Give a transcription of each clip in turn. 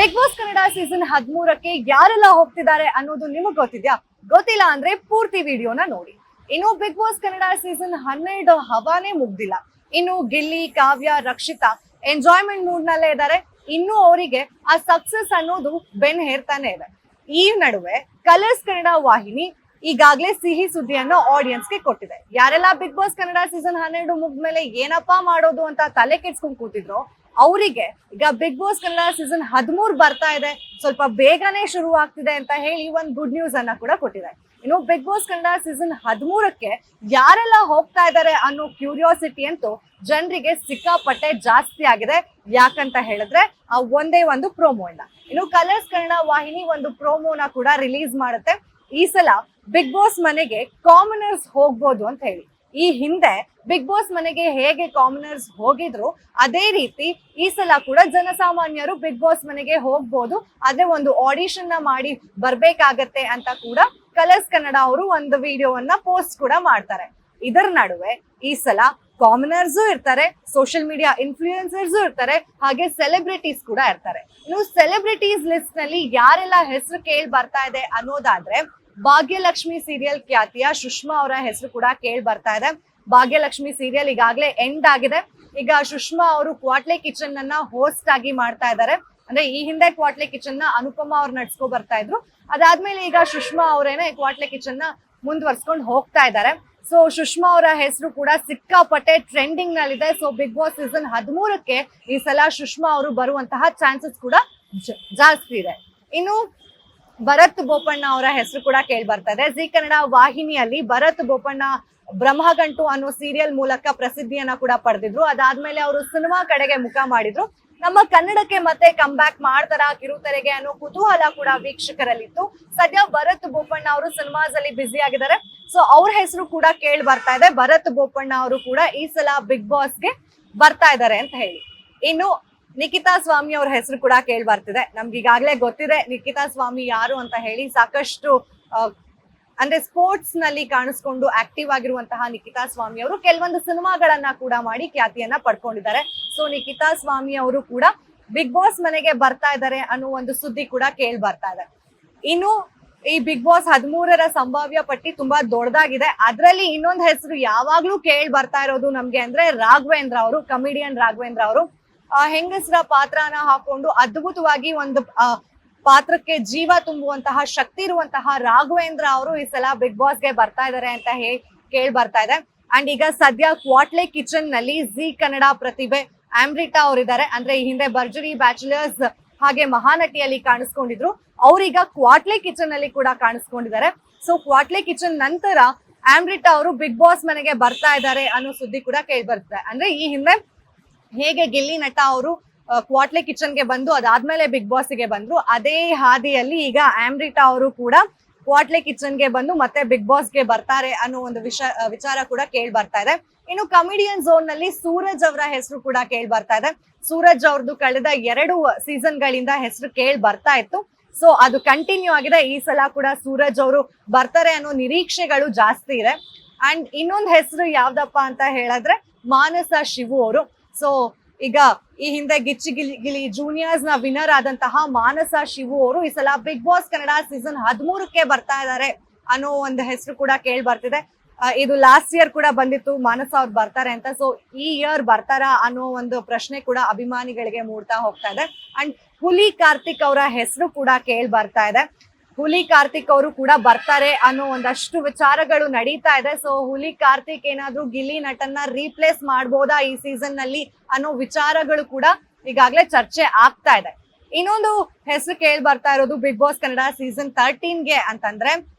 Big boss Kannada season 13ಕ್ಕೆ ಯಾರೆಲ್ಲ ಹೋಗ್ತಿದ್ದಾರೆ ಅನ್ನೋದು ನಿಮಗೆ ಗೊತ್ತಿದ್ಯಾ? ಗೊತ್ತಿಲ್ಲ ಅಂದ್ರೆ ಪೂರ್ತಿ ವಿಡಿಯೋನ ನೋಡಿ. ಇನ್ನು ಬಿಗ್ ಬಾಸ್ ಕನ್ನಡ ಸೀಸನ್ 12 ಹವಾನೇ ಮುಗ್ದಿಲ್ಲ. ಇನ್ನು ಗಿಲ್ಲಿ, ಕಾವ್ಯ, ರಕ್ಷಿತಾ ಎಂಜಾಯ್ಮೆಂಟ್ ಮೂಡ್ ನಲ್ಲೇ ಇದ್ದಾರೆ. ಇನ್ನು ಅವರಿಗೆ ಆ ಸಕ್ಸಸ್ ಅನ್ನೋದು ಬೆನ್ ಹೇರ್ತಾನೆ ಇದೆ. ಈ ನಡುವೆ ಕಲರ್ಸ್ ಕನ್ನಡ ವಾಹಿನಿ ಈಗಾಗಲೇ ಸಿಹಿ ಸುದ್ದಿಯನ್ನು ಆಡಿಯನ್ಸ್ಗೆ ಕೊಟ್ಟಿದೆ. ಯಾರೆಲ್ಲ ಬಿಗ್ ಬಾಸ್ ಕನ್ನಡ ಸೀಸನ್ 12 ಮುಗ್ದ್ಮೇಲೆ ಏನಪ್ಪಾ ಮಾಡೋದು ಅಂತ ತಲೆ ಕೆಡ್ಸ್ಕೊಂಡ್ ಕೂತಿದ್ರು, ಅವರಿಗೆ ಈಗ ಬಿಗ್ ಬಾಸ್ ಕನ್ನಡ ಸೀಸನ್ 13 ಬರ್ತಾ ಇದೆ, ಸ್ವಲ್ಪ ಬೇಗನೆ ಶುರು ಆಗ್ತಿದೆ ಅಂತ ಹೇಳಿ ಒಂದು ಗುಡ್ ನ್ಯೂಸ್ ಅನ್ನ ಕೂಡ ಕೊಟ್ಟಿದೆ. ಇನ್ನು ಬಿಗ್ ಬಾಸ್ ಕನ್ನಡ ಸೀಸನ್ 13ಕ್ಕೆ ಯಾರೆಲ್ಲ ಹೋಗ್ತಾ ಇದ್ದಾರೆ ಅನ್ನೋ ಕ್ಯೂರಿಯಾಸಿಟಿ ಅಂತೂ ಜನರಿಗೆ ಸಿಕ್ಕಾಪಟ್ಟೆ ಜಾಸ್ತಿ ಆಗಿದೆ. ಯಾಕಂತ ಹೇಳಿದ್ರೆ ಒಂದೇ ಒಂದು ಪ್ರೋಮೋ ಇಂದ. ಇನ್ನು ಕಲರ್ಸ್ ಕನ್ನಡ ವಾಹಿನಿ ಒಂದು ಪ್ರೋಮೋನ ಕೂಡ ರಿಲೀಸ್ ಮಾಡುತ್ತೆ. ಈ ಸಲ ಬಿಗ್ ಬಾಸ್ ಮನೆಗೆ ಕಾಮನರ್ಸ್ ಹೋಗ್ಬೋದು ಅಂತ ಹೇಳಿ. ಈ ಹಿಂದೆ ಬಿಗ್ ಬಾಸ್ ಮನೆಗೆ ಹೇಗೆ ಕಾಮನರ್ಸ್ ಹೋಗಿದ್ರು ಅದೇ ರೀತಿ ಈ ಸಲ ಕೂಡ ಜನಸಾಮಾನ್ಯರು ಬಿಗ್ ಬಾಸ್ ಮನೆಗೆ ಹೋಗ್ಬೋದು. ಆದ್ರೆ ಒಂದು ಆಡಿಷನ್ ನ ಮಾಡಿ ಬರ್ಬೇಕಾಗತ್ತೆ ಅಂತ ಕೂಡ ಕಲರ್ಸ್ ಕನ್ನಡ ಅವರು ಒಂದು ವಿಡಿಯೋವನ್ನ ಪೋಸ್ಟ್ ಕೂಡ ಮಾಡ್ತಾರೆ. ಇದರ ನಡುವೆ ಈ ಸಲ ಕಾಮನರ್ಸು ಇರ್ತಾರೆ, ಸೋಷಿಯಲ್ ಮೀಡಿಯಾ ಇನ್ಫ್ಲೂಯೆನ್ಸರ್ಸು ಇರ್ತಾರೆ, ಹಾಗೆ ಸೆಲೆಬ್ರಿಟೀಸ್ ಕೂಡ ಇರ್ತಾರೆ. ಇನ್ನು ಸೆಲೆಬ್ರಿಟೀಸ್ ಲಿಸ್ಟ್ ನಲ್ಲಿ ಯಾರೆಲ್ಲ ಹೆಸರು ಕೇಳಿ ಬರ್ತಾ ಇದೆ ಅನ್ನೋದಾದ್ರೆ, ಭಾಗ್ಯಲಕ್ಷ್ಮಿ ಸೀರಿಯಲ್ ಖ್ಯಾತಿಯ ಸುಷ್ಮಾ ಅವರ ಹೆಸರು ಕೂಡ ಕೇಳಿ ಬರ್ತಾ ಇದೆ. ಭಾಗ್ಯಲಕ್ಷ್ಮಿ ಸೀರಿಯಲ್ ಈಗಾಗಲೇ ಎಂಡ್ ಆಗಿದೆ. ಈಗ ಸುಷ್ಮಾ ಅವರು ಕ್ವಾಟ್ಲೆ ಕಿಚನ್ ಅನ್ನ ಹೋಸ್ಟ್ ಆಗಿ ಮಾಡ್ತಾ ಇದ್ದಾರೆ. ಅಂದ್ರೆ ಈ ಹಿಂದೆ ಕ್ವಾಟ್ಲೆ ಕಿಚನ್ ನ ಅನುಪಮ ಅವ್ರು ನಡ್ಸ್ಕೊ ಬರ್ತಾ ಇದ್ರು. ಅದಾದ್ಮೇಲೆ ಈಗ ಸುಷ್ಮಾ ಅವರೇನೆ ಕ್ವಾಟ್ಲೆ ಕಿಚನ್ ನ ಮುಂದುವರ್ಸ್ಕೊಂಡು ಹೋಗ್ತಾ ಇದ್ದಾರೆ. ಸೊ ಸುಷ್ಮಾ ಅವರ ಹೆಸರು ಕೂಡ ಸಿಕ್ಕಾಪಟ್ಟೆ ಟ್ರೆಂಡಿಂಗ್ ನಲ್ಲಿದೆ. ಸೊ ಬಿಗ್ ಬಾಸ್ ಸೀಸನ್ 13ಕ್ಕೆ ಈ ಸಲ ಸುಷ್ಮಾ ಅವರು ಬರುವಂತಹ ಚಾನ್ಸಸ್ ಕೂಡ ಜಾಸ್ತಿ ಇದೆ. ಇನ್ನು ಭರತ್ ಬೋಪಣ್ಣ ಅವರ ಹೆಸರು ಕೂಡ ಕೇಳಿ ಬರ್ತಾ ಇದೆ. ಜಿ ಕನ್ನಡ ವಾಹಿನಿಯಲ್ಲಿ ಭರತ್ ಬೋಪಣ್ಣ ಬ್ರಹ್ಮಗಂಟು ಅನ್ನೋ ಸೀರಿಯಲ್ ಮೂಲಕ ಪ್ರಸಿದ್ಧಿಯನ್ನ ಕೂಡ ಪಡೆದಿದ್ರು. ಅದಾದ್ಮೇಲೆ ಅವರು ಸಿನಿಮಾ ಕಡೆಗೆ ಮುಖ ಮಾಡಿದ್ರು. ನಮ್ಮ ಕನ್ನಡಕ್ಕೆ ಮತ್ತೆ ಕಮ್ ಬ್ಯಾಕ್ ಮಾಡ್ತಾರ ಕಿರುತೆರೆಗೆ ಅನ್ನೋ ಕುತೂಹಲ ಕೂಡ ವೀಕ್ಷಕರಲ್ಲಿತ್ತು. ಸದ್ಯ ಭರತ್ ಬೋಪಣ್ಣ ಅವರು ಸಿನಿಮಾಸ್ ಅಲ್ಲಿ ಬ್ಯುಸಿ ಆಗಿದ್ದಾರೆ. ಸೊ ಅವ್ರ ಹೆಸರು ಕೂಡ ಕೇಳಿ ಬರ್ತಾ ಇದೆ. ಭರತ್ ಬೋಪಣ್ಣ ಅವರು ಕೂಡ ಈ ಸಲ ಬಿಗ್ ಬಾಸ್ಗೆ ಬರ್ತಾ ಇದ್ದಾರೆ ಅಂತ ಹೇಳಿ. ಇನ್ನು ನಿಖಿತಾ ಸ್ವಾಮಿ ಅವ್ರ ಹೆಸರು ಕೂಡ ಕೇಳಿ ಬರ್ತಿದೆ. ನಮ್ಗೆ ಈಗಾಗಲೇ ಗೊತ್ತಿದೆ ನಿಖಿತಾ ಸ್ವಾಮಿ ಯಾರು ಅಂತ ಹೇಳಿ. ಸಾಕಷ್ಟು ಅಂದ್ರೆ ಸ್ಪೋರ್ಟ್ಸ್ ನಲ್ಲಿ ಕಾಣಿಸ್ಕೊಂಡು ಆಕ್ಟಿವ್ ಆಗಿರುವಂತಹ ನಿಖಿತಾ ಸ್ವಾಮಿ ಅವರು ಕೆಲವೊಂದು ಸಿನಿಮಾಗಳನ್ನ ಕೂಡ ಮಾಡಿ ಖ್ಯಾತಿಯನ್ನ ಪಡ್ಕೊಂಡಿದ್ದಾರೆ. ಸೊ ನಿಖಿತಾ ಸ್ವಾಮಿ ಅವರು ಕೂಡ ಬಿಗ್ ಬಾಸ್ ಮನೆಗೆ ಬರ್ತಾ ಇದ್ದಾರೆ ಅನ್ನೋ ಒಂದು ಸುದ್ದಿ ಕೂಡ ಕೇಳಿ ಬರ್ತಾ ಇದೆ. ಇನ್ನು ಈ ಬಿಗ್ ಬಾಸ್ 13ರ ಸಂಭಾವ್ಯ ಪಟ್ಟಿ ತುಂಬಾ ದೊಡ್ಡದಾಗಿದೆ. ಅದ್ರಲ್ಲಿ ಇನ್ನೊಂದು ಹೆಸರು ಯಾವಾಗ್ಲೂ ಕೇಳಿ ಬರ್ತಾ ಇರೋದು ನಮ್ಗೆ ಅಂದ್ರೆ ರಾಘವೇಂದ್ರ ಅವರು, ಕಮಿಡಿಯನ್ ರಾಘವೇಂದ್ರ ಅವರು. ಹೆಂಗಸರ ಪಾತ್ರನ ಹಾಕೊಂಡು ಅದ್ಭುತವಾಗಿ ಒಂದು ಪಾತ್ರಕ್ಕೆ ಜೀವ ತುಂಬುವಂತಹ ಶಕ್ತಿ ಇರುವಂತಹ ರಾಘವೇಂದ್ರ ಅವರು ಈ ಸಲ ಬಿಗ್ ಬಾಸ್ಗೆ ಬರ್ತಾ ಇದಾರೆ ಅಂತ ಹೇಳಿ ಕೇಳಿ ಬರ್ತಾ ಇದೆ. ಅಂಡ್ ಈಗ ಸದ್ಯ ಕ್ವಾಟ್ಲೆ ಕಿಚನ್ ನಲ್ಲಿ ಜಿ ಕನ್ನಡ ಪ್ರತಿಭೆ ಆಮ್ರಿಟಾ ಅವರಿದ್ದಾರೆ. ಅಂದ್ರೆ ಈ ಹಿಂದೆ ಭರ್ಜರಿ, ಬ್ಯಾಚುಲರ್ಸ್ ಹಾಗೆ ಮಹಾನಟಿಯಲ್ಲಿ ಕಾಣಿಸ್ಕೊಂಡಿದ್ರು. ಅವ್ರೀಗ ಕ್ವಾಟ್ಲೆ ಕಿಚನ್ ಅಲ್ಲಿ ಕೂಡ ಕಾಣಿಸ್ಕೊಂಡಿದ್ದಾರೆ. ಸೊ ಕ್ವಾಟ್ಲೆ ಕಿಚನ್ ನಂತರ ಆಮ್ರಿಟಾ ಅವರು ಬಿಗ್ ಬಾಸ್ ಮನೆಗೆ ಬರ್ತಾ ಇದ್ದಾರೆ ಅನ್ನೋ ಸುದ್ದಿ ಕೂಡ ಕೇಳಿ ಬರ್ತಾರೆ. ಅಂದ್ರೆ ಈ ಹಿಂದೆ ಹೇಗೆ ಗಿಲ್ಲಿ ನಟ ಅವರು ಕ್ವಾಟ್ಲೆ ಕಿಚನ್ಗೆ ಬಂದು ಅದಾದ್ಮೇಲೆ ಬಿಗ್ ಬಾಸ್ಗೆ ಬಂದ್ರು, ಅದೇ ಹಾದಿಯಲ್ಲಿ ಈಗ ಆಮ್ರಿಟಾ ಅವರು ಕೂಡ ಕ್ವಾಟ್ಲೆ ಕಿಚನ್ಗೆ ಬಂದು ಮತ್ತೆ ಬಿಗ್ ಬಾಸ್ಗೆ ಬರ್ತಾರೆ ಅನ್ನೋ ಒಂದು ವಿಚಾರ ಕೂಡ ಕೇಳಿ ಬರ್ತಾ ಇದೆ. ಇನ್ನು ಕಮಿಡಿಯನ್ ಝೋನ್ ನಲ್ಲಿ ಸೂರಜ್ ಅವರ ಹೆಸರು ಕೂಡ ಕೇಳಿ ಬರ್ತಾ ಇದೆ. ಸೂರಜ್ ಅವ್ರದ್ದು ಕಳೆದ 2 ಸೀಸನ್ ಗಳಿಂದ ಹೆಸರು ಕೇಳಿ ಬರ್ತಾ ಇತ್ತು. ಸೊ ಅದು ಕಂಟಿನ್ಯೂ ಆಗಿದೆ. ಈ ಸಲ ಕೂಡ ಸೂರಜ್ ಅವರು ಬರ್ತಾರೆ ಅನ್ನೋ ನಿರೀಕ್ಷೆಗಳು ಜಾಸ್ತಿ ಇದೆ. ಅಂಡ್ ಇನ್ನೊಂದು ಹೆಸರು ಯಾವ್ದಪ್ಪ ಅಂತ ಹೇಳಿದ್ರೆ ಮಾನಸ ಶಿವು ಅವರು. ಸೊ ಈಗ ಈ ಹಿಂದೆ ಗಿಚ್ಚಿ ಗಿಲಿ ಜೂನಿಯರ್ಸ್ ನ ವಿನ್ನರ್ ಆದಂತಹ ಮಾನಸ ಶಿವು ಅವರು ಈ ಸಲ ಬಿಗ್ ಬಾಸ್ ಕನ್ನಡ ಸೀಸನ್ 13ಕ್ಕೆ ಬರ್ತಾ ಇದ್ದಾರೆ ಅನ್ನೋ ಒಂದು ಹೆಸರು ಕೂಡ ಕೇಳಿ ಬರ್ತಿದೆ. ಇದು ಲಾಸ್ಟ್ ಇಯರ್ ಕೂಡ ಬಂದಿತ್ತು ಮಾನಸ ಅವ್ರು ಬರ್ತಾರೆ ಅಂತ. ಸೊ ಈ ಇಯರ್ ಬರ್ತಾರಾ ಅನ್ನೋ ಒಂದು ಪ್ರಶ್ನೆ ಕೂಡ ಅಭಿಮಾನಿಗಳಿಗೆ ಮೂಡ್ತಾ ಹೋಗ್ತಾ ಇದೆ. ಅಂಡ್ ಹುಲಿ ಕಾರ್ತಿಕ್ ಅವರ ಹೆಸರು ಕೂಡ ಕೇಳಿ ಬರ್ತಾ ಇದೆ. ಹುಲಿ ಕಾರ್ತಿಕ್ ಅವರು ಕೂಡ ಬರ್ತಾರೆ ಅನ್ನೋ ಒಂದಷ್ಟು ವಿಚಾರಗಳು ನಡೀತಾ ಇದೆ. ಸೊ ಹುಲಿ ಕಾರ್ತಿಕ್ ಏನಾದ್ರೂ ಗಿಲ್ಲಿ ನಟನ್ನ ರೀಪ್ಲೇಸ್ ಮಾಡ್ಬೋದಾ ಈ ಸೀಸನ್ ನಲ್ಲಿ ಅನ್ನೋ ವಿಚಾರಗಳು ಕೂಡ ಈಗಾಗಲೇ ಚರ್ಚೆ ಆಗ್ತಾ ಇದೆ. ಇನ್ನೊಂದು ಹೆಸರು ಕೇಳಿ ಬರ್ತಾ ಇರೋದು ಬಿಗ್ ಬಾಸ್ ಕನ್ನಡ ಸೀಸನ್ 13ಗೆ ಅಂತಂದ್ರೆ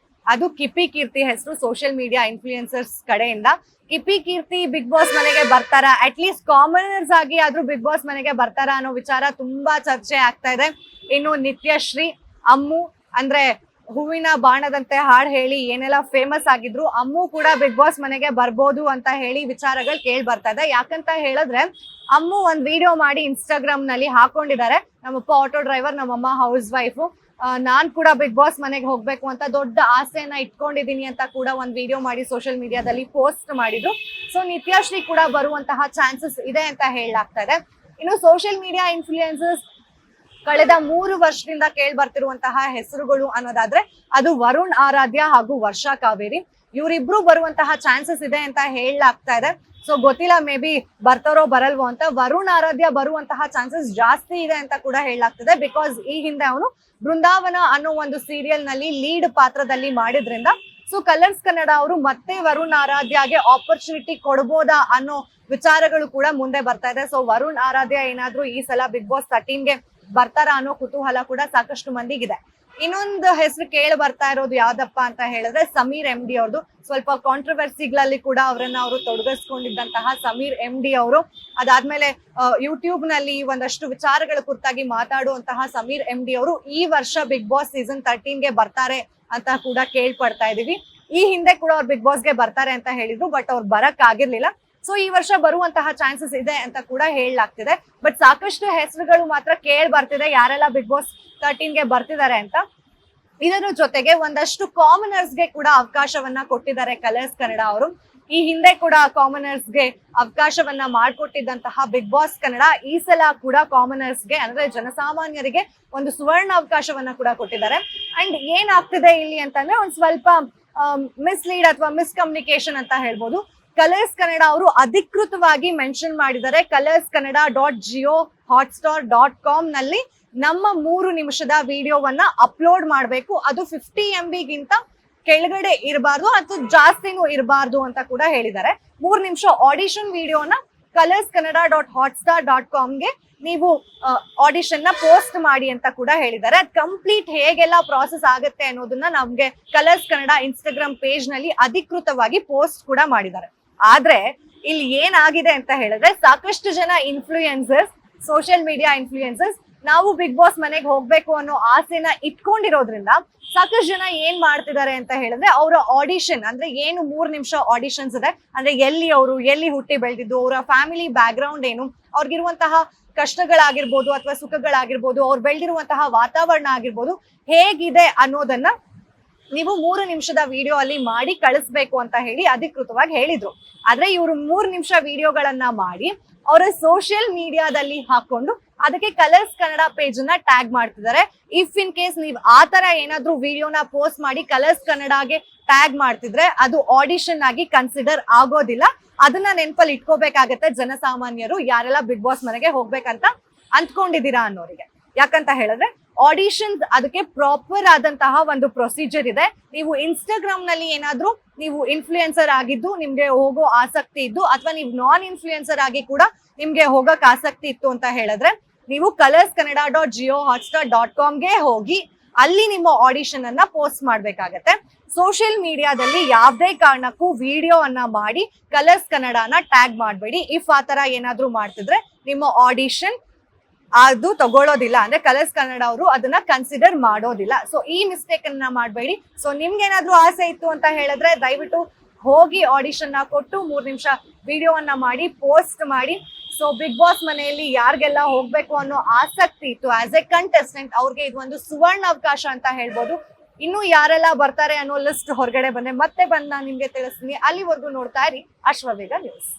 ಅದು ಕಿಪಿ ಕೀರ್ತಿ ಹೆಸರು. ಸೋಷಿಯಲ್ ಮೀಡಿಯಾ ಇನ್ಫ್ಲೂಯೆನ್ಸರ್ಸ್ ಕಡೆಯಿಂದ ಕಿಪಿ ಕೀರ್ತಿ ಬಿಗ್ ಬಾಸ್ ಮನೆಗೆ ಬರ್ತಾರ, ಅಟ್ಲೀಸ್ಟ್ ಕಾಮನರ್ಸ್ ಆಗಿ ಆದ್ರೂ ಬಿಗ್ ಬಾಸ್ ಮನೆಗೆ ಬರ್ತಾರ ಅನ್ನೋ ವಿಚಾರ ತುಂಬಾ ಚರ್ಚೆ ಆಗ್ತಾ ಇದೆ. ಇನ್ನು ನಿತ್ಯಶ್ರೀ, ಅಮ್ಮು ಅಂದ್ರೆ ಹೂವಿನ ಬಾಣದಂತೆ ಹಾಡು ಹೇಳಿ ಏನೆಲ್ಲ ಫೇಮಸ್ ಆಗಿದ್ರು, ಅಮ್ಮು ಕೂಡ ಬಿಗ್ ಬಾಸ್ ಮನೆಗೆ ಬರ್ಬೋದು ಅಂತ ಹೇಳಿ ವಿಚಾರಗಳು ಕೇಳಿ ಬರ್ತಾ ಇದೆ. ಯಾಕಂತ ಹೇಳಿದ್ರೆ ಅಮ್ಮು ಒಂದ್ ವಿಡಿಯೋ ಮಾಡಿ ಇನ್ಸ್ಟಾಗ್ರಾಮ್ ನಲ್ಲಿ ಹಾಕೊಂಡಿದ್ದಾರೆ. ನಮ್ಮಪ್ಪ ಆಟೋ ಡ್ರೈವರ್, ನಮ್ಮಮ್ಮ ಹೌಸ್ ವೈಫು, ನಾನ್ ಕೂಡ ಬಿಗ್ ಬಾಸ್ ಮನೆಗೆ ಹೋಗ್ಬೇಕು ಅಂತ ದೊಡ್ಡ ಆಸೆಯನ್ನ ಇಟ್ಕೊಂಡಿದೀನಿ ಅಂತ ಕೂಡ ಒಂದ್ ವಿಡಿಯೋ ಮಾಡಿ ಸೋಷಿಯಲ್ ಮೀಡಿಯಾದಲ್ಲಿ ಪೋಸ್ಟ್ ಮಾಡಿದ್ರು. ಸೊ ನಿತ್ಯಶ್ರೀ ಕೂಡ ಬರುವಂತಹ ಚಾನ್ಸಸ್ ಇದೆ ಅಂತ ಹೇಳಲಾಗ್ತಾ ಇದೆ. ಇನ್ನು ಸೋಷಿಯಲ್ ಮೀಡಿಯಾ ಇನ್ಫ್ಲೂಯೆನ್ಸರ್ಸ್ ಕಳೆದ 3 ವರ್ಷದಿಂದ ಕೇಳಿ ಬರ್ತಿರುವಂತಹ ಹೆಸರುಗಳು ಅನ್ನೋದಾದ್ರೆ ಅದು ವರುಣ್ ಆರಾಧ್ಯ ಹಾಗೂ ವರ್ಷಾ ಕಾವೇರಿ. ಇವರಿಬ್ರು ಬರುವಂತಹ ಚಾನ್ಸಸ್ ಇದೆ ಅಂತ ಹೇಳಲಾಗ್ತಾ ಇದೆ. ಸೊ ಗೊತ್ತಿಲ್ಲ, ಮೇ ಬಿ ಬರ್ತಾರೋ ಬರಲ್ವೋ ಅಂತ. ವರುಣ್ ಆರಾಧ್ಯ ಬರುವಂತಹ ಚಾನ್ಸಸ್ ಜಾಸ್ತಿ ಇದೆ ಅಂತ ಕೂಡ ಹೇಳಲಾಗ್ತಿದೆ. ಬಿಕಾಸ್ ಈ ಹಿಂದೆ ಅವನು ಬೃಂದಾವನ ಅನ್ನೋ ಒಂದು ಸೀರಿಯಲ್ ನಲ್ಲಿ ಲೀಡ್ ಪಾತ್ರದಲ್ಲಿ ಮಾಡಿದ್ರಿಂದ ಸೊ ಕಲರ್ಸ್ ಕನ್ನಡ ಅವರು ಮತ್ತೆ ವರುಣ್ ಆರಾಧ್ಯಗೆ ಆಪರ್ಚುನಿಟಿ ಕೊಡ್ಬೋದಾ ಅನ್ನೋ ವಿಚಾರಗಳು ಕೂಡ ಮುಂದೆ ಬರ್ತಾ ಇದೆ. ಸೊ ವರುಣ್ ಆರಾಧ್ಯ ಏನಾದ್ರೂ ಈ ಸಲ ಬಿಗ್ ಬಾಸ್ 13ಗೆ ಬರ್ತಾರಾ ಅನ್ನೋ ಕುತೂಹಲ ಕೂಡ ಸಾಕಷ್ಟು ಮಂದಿಗಿದೆ. ಇನ್ನೊಂದು ಹೆಸರು ಕೇಳಿ ಬರ್ತಾ ಇರೋದು ಯಾವ್ದಪ್ಪ ಅಂತ ಹೇಳಿದ್ರೆ ಸಮೀರ್ MD ಅವ್ರದ್ದು. ಸ್ವಲ್ಪ ಕಾಂಟ್ರವರ್ಸಿಗಳಲ್ಲಿ ಕೂಡ ಅವರು ತೊಡಗಿಸ್ಕೊಂಡಿದ್ದಂತಹ ಸಮೀರ್ MD ಅವರು. ಅದಾದ್ಮೇಲೆ ಯೂಟ್ಯೂಬ್ ನಲ್ಲಿ ಒಂದಷ್ಟು ವಿಚಾರಗಳ ಕುರಿತಾಗಿ ಮಾತಾಡುವಂತಹ ಸಮೀರ್ MD ಅವರು ಈ ವರ್ಷ ಬಿಗ್ ಬಾಸ್ ಸೀಸನ್ 13ಗೆ ಬರ್ತಾರೆ ಅಂತ ಕೂಡ ಕೇಳ್ಪಡ್ತಾ ಇದೀವಿ. ಈ ಹಿಂದೆ ಕೂಡ ಅವ್ರು ಬಿಗ್ ಬಾಸ್ಗೆ ಬರ್ತಾರೆ ಅಂತ ಹೇಳಿದ್ರು, ಬಟ್ ಅವ್ರು ಬರಕ್ ಆಗಿರ್ಲಿಲ್ಲ. ಸೊ ಈ ವರ್ಷ ಬರುವಂತಹ ಚಾನ್ಸಸ್ ಇದೆ ಅಂತ ಕೂಡ ಹೇಳಲಾಗ್ತಿದೆ. ಬಟ್ ಸಾಕಷ್ಟು ಹೆಸರುಗಳು ಮಾತ್ರ ಕೇಳಿ ಬರ್ತಿದೆ ಯಾರೆಲ್ಲ ಬಿಗ್ ಬಾಸ್ 13ಗೆ ಬರ್ತಿದ್ದಾರೆ ಅಂತ. ಇದರ ಜೊತೆಗೆ ಒಂದಷ್ಟು ಕಾಮನರ್ಸ್ಗೆ ಕೂಡ ಅವಕಾಶವನ್ನ ಕೊಟ್ಟಿದ್ದಾರೆ ಕಲರ್ಸ್ ಕನ್ನಡ ಅವರು. ಈ ಹಿಂದೆ ಕೂಡ ಕಾಮನರ್ಸ್ಗೆ ಅವಕಾಶವನ್ನ ಮಾಡಿಕೊಟ್ಟಿದ್ದಂತಹ ಬಿಗ್ ಬಾಸ್ ಕನ್ನಡ ಈ ಸಲ ಕೂಡ ಕಾಮನರ್ಸ್ಗೆ ಅಂದ್ರೆ ಜನಸಾಮಾನ್ಯರಿಗೆ ಒಂದು ಸುವರ್ಣ ಅವಕಾಶವನ್ನ ಕೂಡ ಕೊಟ್ಟಿದ್ದಾರೆ. ಅಂಡ್ ಏನಾಗ್ತಿದೆ ಇಲ್ಲಿ ಅಂತಂದ್ರೆ ಒಂದ್ ಸ್ವಲ್ಪ ಮಿಸ್ಲೀಡ್ ಅಥವಾ ಮಿಸ್ಕಮ್ಯುನಿಕೇಶನ್ ಅಂತ ಹೇಳ್ಬೋದು. ಕಲರ್ಸ್ ಕನ್ನಡ ಅವರು ಅಧಿಕೃತವಾಗಿ ಮೆನ್ಷನ್ ಮಾಡಿದ್ದಾರೆ colors.jiohotstar.com ನಲ್ಲಿ ನಮ್ಮ 3 ನಿಮಿಷದ ವಿಡಿಯೋವನ್ನ ಅಪ್ಲೋಡ್ ಮಾಡಬೇಕು. ಅದು 50 MB ಗಿಂತ ಕೆಳಗಡೆ ಇರಬಾರ್ದು ಅಥವಾ ಜಾಸ್ತಿನೂ ಇರಬಾರ್ದು ಅಂತ ಕೂಡ ಹೇಳಿದ್ದಾರೆ. 3 ನಿಮಿಷ ಆಡಿಷನ್ ವಿಡಿಯೋನ colors.hotstar.comಗೆ ನೀವು ಆಡಿಷನ್ ನ ಪೋಸ್ಟ್ ಮಾಡಿ ಅಂತ ಕೂಡ ಹೇಳಿದ್ದಾರೆ. ಅದು ಕಂಪ್ಲೀಟ್ ಹೇಗೆಲ್ಲ ಪ್ರಾಸೆಸ್ ಆಗುತ್ತೆ ಅನ್ನೋದನ್ನ ನಮ್ಗೆ ಕಲರ್ಸ್ ಕನ್ನಡ ಇನ್ಸ್ಟಾಗ್ರಾಮ್ ಪೇಜ್ ನಲ್ಲಿ ಅಧಿಕೃತವಾಗಿ ಪೋಸ್ಟ್ ಕೂಡ ಮಾಡಿದ್ದಾರೆ. ಆದ್ರೆ ಇಲ್ಲಿ ಏನಾಗಿದೆ ಅಂತ ಹೇಳಿದ್ರೆ ಸಾಕಷ್ಟು ಜನ ಇನ್ಫ್ಲೂಯೆನ್ಸರ್ಸ್, ಸೋಷಿಯಲ್ ಮೀಡಿಯಾ ಇನ್ಫ್ಲೂಯೆನ್ಸರ್ಸ್ ನಾವು ಬಿಗ್ ಬಾಸ್ ಮನೆಗೆ ಹೋಗ್ಬೇಕು ಅನ್ನೋ ಆಸೆನ ಇಟ್ಕೊಂಡಿರೋದ್ರಿಂದ ಸಾಕಷ್ಟು ಜನ ಏನ್ ಮಾಡ್ತಿದ್ದಾರೆ ಅಂತ ಹೇಳಿದ್ರೆ ಅವರ ಆಡಿಷನ್ ಅಂದ್ರೆ ಏನು 3 ನಿಮಿಷ ಆಡಿಷನ್ಸ್ ಇದೆ ಅಂದ್ರೆ ಎಲ್ಲಿ ಹುಟ್ಟಿ ಬೆಳೆದಿದ್ದು, ಅವರ ಫ್ಯಾಮಿಲಿ ಬ್ಯಾಕ್ ಗ್ರೌಂಡ್ ಏನು, ಅವ್ರಿಗಿರುವಂತಹ ಕಷ್ಟಗಳಾಗಿರ್ಬೋದು ಅಥವಾ ಸುಖಗಳಾಗಿರ್ಬೋದು, ಅವ್ರು ಬೆಳೆದಿರುವಂತಹ ವಾತಾವರಣ ಆಗಿರ್ಬೋದು ಹೇಗಿದೆ ಅನ್ನೋದನ್ನ ನೀವು 3 ನಿಮಿಷದ ವಿಡಿಯೋ ಅಲ್ಲಿ ಮಾಡಿ ಕಳಿಸ್ಬೇಕು ಅಂತ ಹೇಳಿ ಅಧಿಕೃತವಾಗಿ ಹೇಳಿದ್ರು. ಆದ್ರೆ ಇವರು 3 ನಿಮಿಷ ವಿಡಿಯೋಗಳನ್ನ ಮಾಡಿ ಅವರ ಸೋಷಿಯಲ್ ಮೀಡಿಯಾದಲ್ಲಿ ಹಾಕೊಂಡು ಅದಕ್ಕೆ ಕಲರ್ಸ್ ಕನ್ನಡ ಪೇಜ್ ನ ಟ್ಯಾಗ್ ಮಾಡ್ತಿದ್ದಾರೆ. ಇಫ್ ಇನ್ ಕೇಸ್ ನೀವು ಆತರ ಏನಾದ್ರೂ ವಿಡಿಯೋನ ಪೋಸ್ಟ್ ಮಾಡಿ ಕಲರ್ಸ್ ಕನ್ನಡಗೆ ಟ್ಯಾಗ್ ಮಾಡ್ತಿದ್ರೆ ಅದು ಆಡಿಷನ್ ಆಗಿ ಕನ್ಸಿಡರ್ ಆಗೋದಿಲ್ಲ. ಅದನ್ನ ನೆನಪಲ್ಲಿ ಇಟ್ಕೋಬೇಕಾಗತ್ತೆ ಜನಸಾಮಾನ್ಯರು ಯಾರೆಲ್ಲ ಬಿಗ್ ಬಾಸ್ ಮನೆಗೆ ಹೋಗ್ಬೇಕಂತ ಅಂದ್ಕೊಂಡಿದ್ದೀರಾ ಅನ್ನೋರಿಗೆ. ಯಾಕಂತ ಹೇಳಿದ್ರೆ ಆಡಿಷನ್ಸ್ ಅದಕ್ಕೆ ಪ್ರಾಪರ್ ಆದಂತಹ ಒಂದು ಪ್ರೊಸೀಜರ್ ಇದೆ. ನೀವು ಇನ್ಸ್ಟಾಗ್ರಾಮ್ ನಲ್ಲಿ ಏನಾದ್ರೂ ನೀವು ಇನ್ಫ್ಲೂಯೆನ್ಸರ್ ಆಗಿದ್ದು ನಿಮ್ಗೆ ಹೋಗೋ ಆಸಕ್ತಿ ಇದ್ದು ಅಥವಾ ನೀವು ನಾನ್ ಇನ್ಫ್ಲೂಯೆನ್ಸರ್ ಆಗಿ ಕೂಡ ನಿಮ್ಗೆ ಹೋಗಕ್ ಆಸಕ್ತಿ ಇತ್ತು ಅಂತ ಹೇಳಿದ್ರೆ ನೀವು colors.jiohotstar.comಗೆ ಹೋಗಿ ಅಲ್ಲಿ ನಿಮ್ಮ ಆಡಿಷನ್ ಅನ್ನ ಪೋಸ್ಟ್ ಮಾಡ್ಬೇಕಾಗತ್ತೆ. ಸೋಷಿಯಲ್ ಮೀಡಿಯಾದಲ್ಲಿ ಯಾವ್ದೇ ಕಾರಣಕ್ಕೂ ವಿಡಿಯೋ ಅನ್ನ ಮಾಡಿ ಕಲರ್ಸ್ ಕನ್ನಡನ ಟ್ಯಾಗ್ ಮಾಡಬೇಡಿ. ಇಫ್ ಆತರ ಏನಾದ್ರೂ ಮಾಡ್ತಿದ್ರೆ ನಿಮ್ಮ ಆಡಿಷನ್ ಅದು ತಗೊಳ್ಳೋದಿಲ್ಲ, ಅಂದ್ರೆ ಕಲರ್ಸ್ ಕನ್ನಡ ಅವರು ಅದನ್ನ ಕನ್ಸಿಡರ್ ಮಾಡೋದಿಲ್ಲ. ಸೊ ಈ ಮಿಸ್ಟೇಕ್ ಅನ್ನ ಮಾಡಬೇಡಿ. ಸೊ ನಿಮ್ಗೆ ಏನಾದ್ರೂ ಆಸೆ ಇತ್ತು ಅಂತ ಹೇಳಿದ್ರೆ ದಯವಿಟ್ಟು ಹೋಗಿ ಆಡಿಷನ್ ನ ಕೊಟ್ಟು 3 ನಿಮಿಷ ವಿಡಿಯೋವನ್ನ ಮಾಡಿ ಪೋಸ್ಟ್ ಮಾಡಿ. ಸೊ ಬಿಗ್ ಬಾಸ್ ಮನೆಯಲ್ಲಿ ಯಾರಿಗೆಲ್ಲ ಹೋಗ್ಬೇಕು ಅನ್ನೋ ಆಸಕ್ತಿ ಇತ್ತು ಆಸ್ ಎ ಕಂಟೆಸ್ಟೆಂಟ್ ಅವ್ರಿಗೆ ಇದು ಒಂದು ಸುವರ್ಣ ಅವಕಾಶ ಅಂತ ಹೇಳ್ಬೋದು. ಇನ್ನು ಯಾರೆಲ್ಲ ಬರ್ತಾರೆ ಅನ್ನೋ ಲಿಸ್ಟ್ ಹೊರಗಡೆ ಬಂದ್ರೆ ಮತ್ತೆ ಬಂದು ನಾನು ನಿಮ್ಗೆ ತಿಳಿಸ್ತೀನಿ. ಅಲ್ಲಿವರೆಗೂ ನೋಡ್ತಾ ಇರಿ ಅಶ್ವವೇಗ ನ್ಯೂಸ್.